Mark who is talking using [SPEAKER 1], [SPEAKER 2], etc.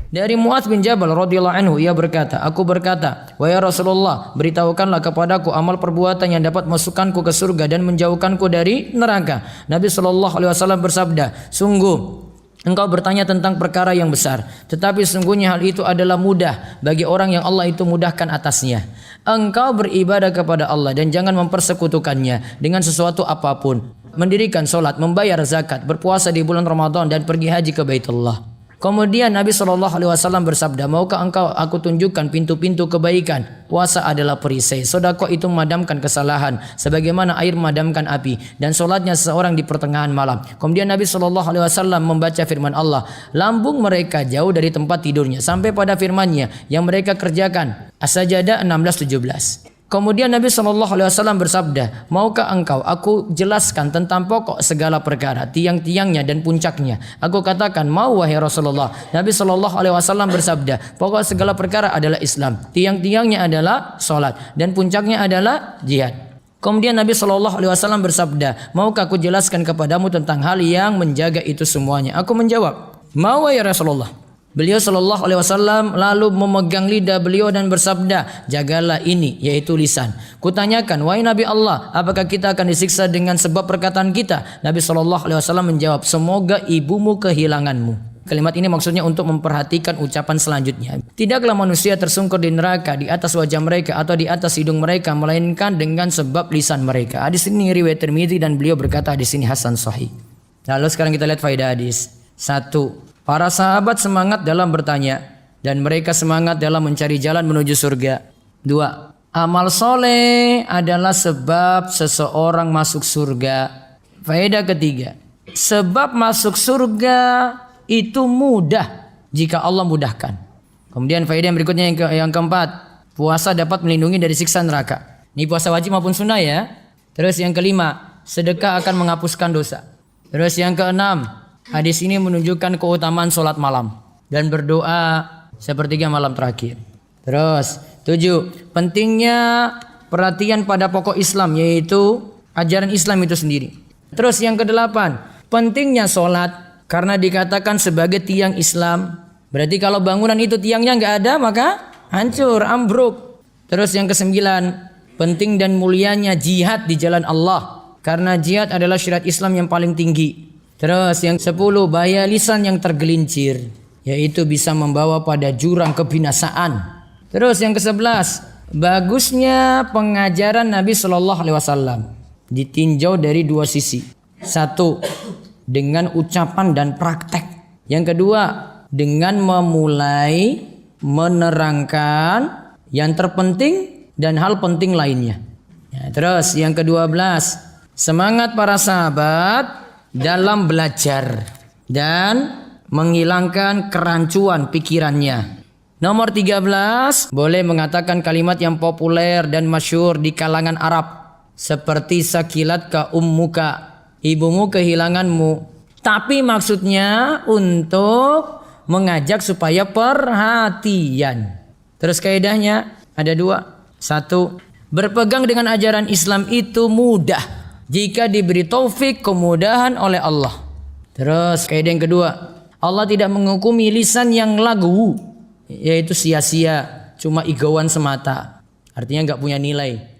[SPEAKER 1] Dari Muadz bin Jabal radhiyallahu anhu, ia berkata, aku berkata, wahai Rasulullah, beritahukanlah kepadaku amal perbuatan yang dapat masukkanku ke surga dan menjauhkanku dari neraka. Nabi sallallahu alaihi wasallam bersabda, sungguh engkau bertanya tentang perkara yang besar, tetapi sungguhnya hal itu adalah mudah bagi orang yang Allah itu mudahkan atasnya. Engkau beribadah kepada Allah dan jangan mempersekutukannya dengan sesuatu apapun. Mendirikan solat, membayar zakat, berpuasa di bulan Ramadan dan pergi haji ke Baitullah. Kemudian Nabi SAW bersabda, maukah engkau aku tunjukkan pintu-pintu kebaikan? Puasa adalah perisai, sedekah itu memadamkan kesalahan, sebagaimana air memadamkan api, dan solatnya seseorang di pertengahan malam. Kemudian Nabi SAW membaca firman Allah, lambung mereka jauh dari tempat tidurnya, sampai pada firmannya yang mereka kerjakan. As-Sajdah 16-17. Kemudian Nabi SAW bersabda, maukah engkau aku jelaskan tentang pokok segala perkara, tiang-tiangnya dan puncaknya? Aku katakan, mau wahai Rasulullah. Nabi SAW bersabda, pokok segala perkara adalah Islam, tiang-tiangnya adalah salat, dan puncaknya adalah jihad. Kemudian Nabi SAW bersabda, maukah aku jelaskan kepadamu tentang hal yang menjaga itu semuanya? Aku menjawab, mau wahai Rasulullah. Beliau sallallahu alaihi wasallam lalu memegang lidah beliau dan bersabda, jagalah ini, yaitu lisan. Kutanyakan, wahai Nabi Allah, apakah kita akan disiksa dengan sebab perkataan kita? Nabi sallallahu alaihi wasallam menjawab, semoga ibumu kehilanganmu. Kalimat ini maksudnya untuk memperhatikan ucapan selanjutnya. Tidaklah manusia tersungkur di neraka di atas wajah mereka atau di atas hidung mereka, melainkan dengan sebab lisan mereka. Hadis ini riwayat Tirmidzi dan beliau berkata hadis ini hasan sahih. Lalu sekarang kita lihat faedah hadis. 1. Para sahabat semangat dalam bertanya dan mereka semangat dalam mencari jalan menuju surga. 2. Amal soleh adalah sebab seseorang masuk surga. Faedah ketiga, sebab masuk surga itu mudah jika Allah mudahkan. Kemudian faedah yang berikutnya yang keempat, puasa dapat melindungi dari siksa neraka. Ini puasa wajib maupun sunnah ya. Terus yang kelima, sedekah akan menghapuskan dosa. Terus yang keenam, hadis ini menunjukkan keutamaan sholat malam dan berdoa sepertiga malam terakhir. Terus 7. Pentingnya perhatian pada pokok Islam, yaitu ajaran Islam itu sendiri. Terus yang kedelapan, pentingnya sholat karena dikatakan sebagai tiang Islam. Berarti kalau bangunan itu tiangnya nggak ada maka hancur, ambruk. Terus yang kesembilan, penting dan mulianya jihad di jalan Allah karena jihad adalah syariat Islam yang paling tinggi. Terus yang 10, bahaya lisan yang tergelincir, yaitu bisa membawa pada jurang kebinasaan. Terus yang ke-11, bagusnya pengajaran Nabi Shallallahu Alaihi Wasallam ditinjau dari dua sisi. 1, dengan ucapan dan praktek. Yang kedua, dengan memulai menerangkan yang terpenting dan hal penting lainnya. Ya, terus yang ke-12, semangat para sahabat dalam belajar dan menghilangkan kerancuan pikirannya. Nomor 13, boleh mengatakan kalimat yang populer dan masyhur di kalangan Arab seperti sakilatka ummuka, ibumu kehilanganmu. Tapi maksudnya untuk mengajak supaya perhatian. Terus kaidahnya ada 2. 1, berpegang dengan ajaran Islam itu mudah jika diberi taufik kemudahan oleh Allah. Terus kaidah yang kedua, Allah tidak menghukumi lisan yang lagu, yaitu sia-sia, cuma igauan semata, artinya nggak punya nilai.